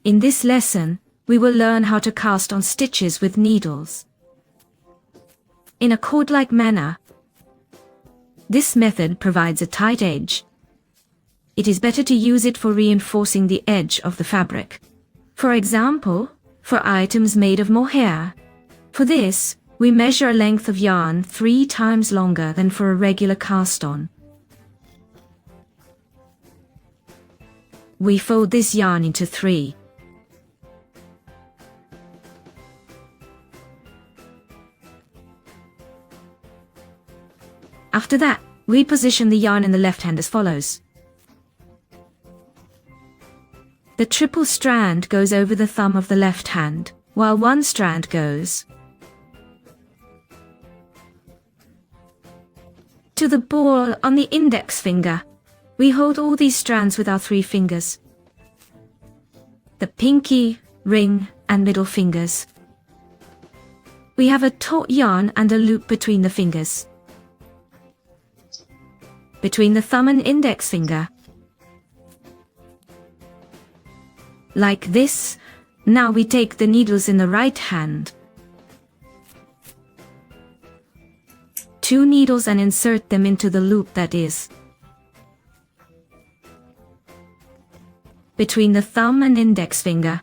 In this lesson, we will learn how to cast on stitches with needles in a cord-like manner. This method provides a tight edge. It is better to use it for reinforcing the edge of the fabric. For example, for items made of mohair. For this, we measure a length of yarn 3 times longer than for a regular cast-on. We fold this yarn into 3. After that, we position the yarn in the left hand as follows. The triple strand goes over the thumb of the left hand, while one strand goes to the ball on the index finger. We hold all these strands with our 3 fingers, the pinky, ring, and middle fingers. We have a taut yarn and a loop between the fingers, between the thumb and index finger. Like this. Now we take the needles in the right hand, 2 needles, and insert them into the loop that is between the thumb and index finger,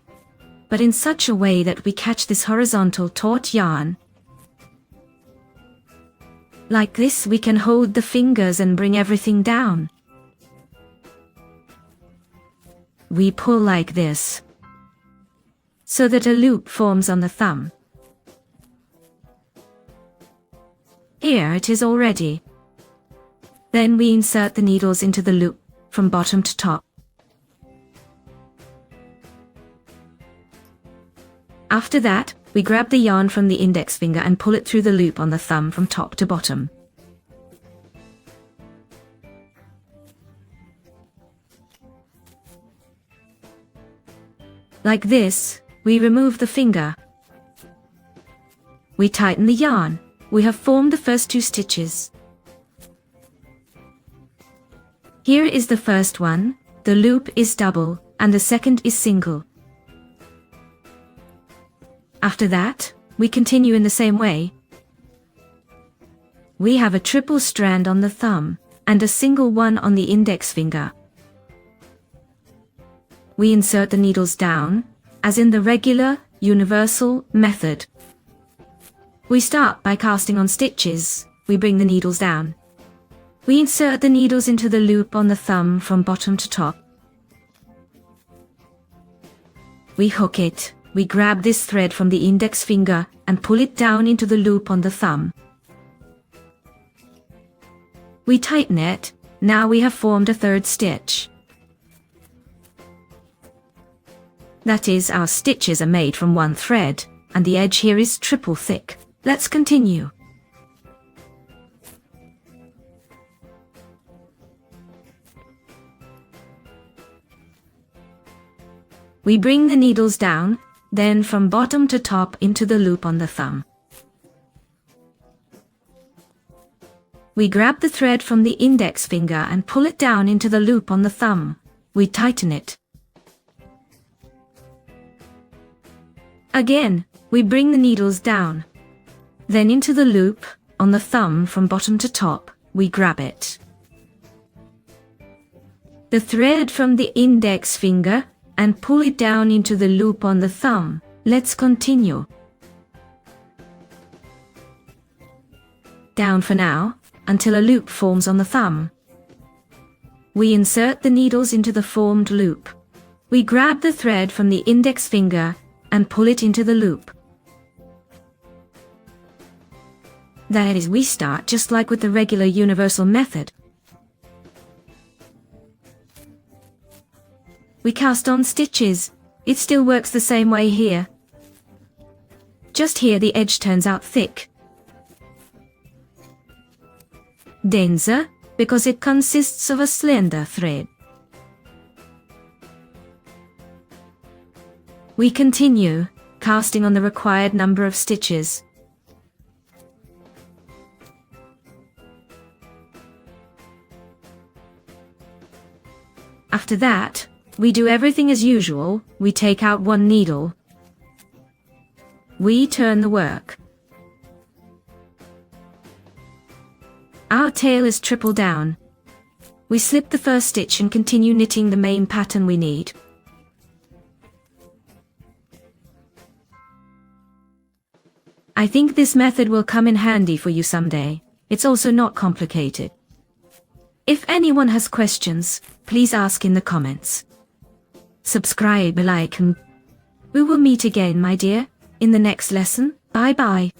but in such a way that we catch this horizontal taut yarn. Like this, we can hold the fingers and bring everything down. We pull like this, so that a loop forms on the thumb. Here it is already. Then we insert the needles into the loop, from bottom to top. After that, we grab the yarn from the index finger and pull it through the loop on the thumb from top to bottom. Like this, we remove the finger. We tighten the yarn. We have formed the first 2 stitches. Here is the first one. The loop is double, and the second is single. After that, we continue in the same way. We have a triple strand on the thumb, and a single one on the index finger. We insert the needles down, as in the regular, universal method. We start by casting on stitches. We bring the needles down. We insert the needles into the loop on the thumb from bottom to top. We hook it. We grab this thread from the index finger and pull it down into the loop on the thumb. We tighten it. Now we have formed a 3rd stitch. That is, our stitches are made from 1 thread, and the edge here is triple thick. Let's continue. We bring the needles down, then from bottom to top into the loop on the thumb. We grab the thread from the index finger and pull it down into the loop on the thumb. We tighten it. Again, we bring the needles down. Then into the loop on the thumb from bottom to top, we grab it. The thread from the index finger and pull it down into the loop on the thumb. Let's continue. Down for now, until a loop forms on the thumb. We insert the needles into the formed loop. We grab the thread from the index finger and pull it into the loop. That is, we start just like with the regular universal method. We cast on stitches. It still works the same way here. Just here the edge turns out thick, denser, because it consists of a slender thread. We continue, casting on the required number of stitches. After that, We do everything as usual. We take out one needle. We turn the work. Our tail is triple down. We slip the first stitch and continue knitting the main pattern we need. I think this method will come in handy for you someday. It's also not complicated. If anyone has questions, please ask in the comments. Subscribe, like, and we will meet again, my dear, in the next lesson. Bye bye.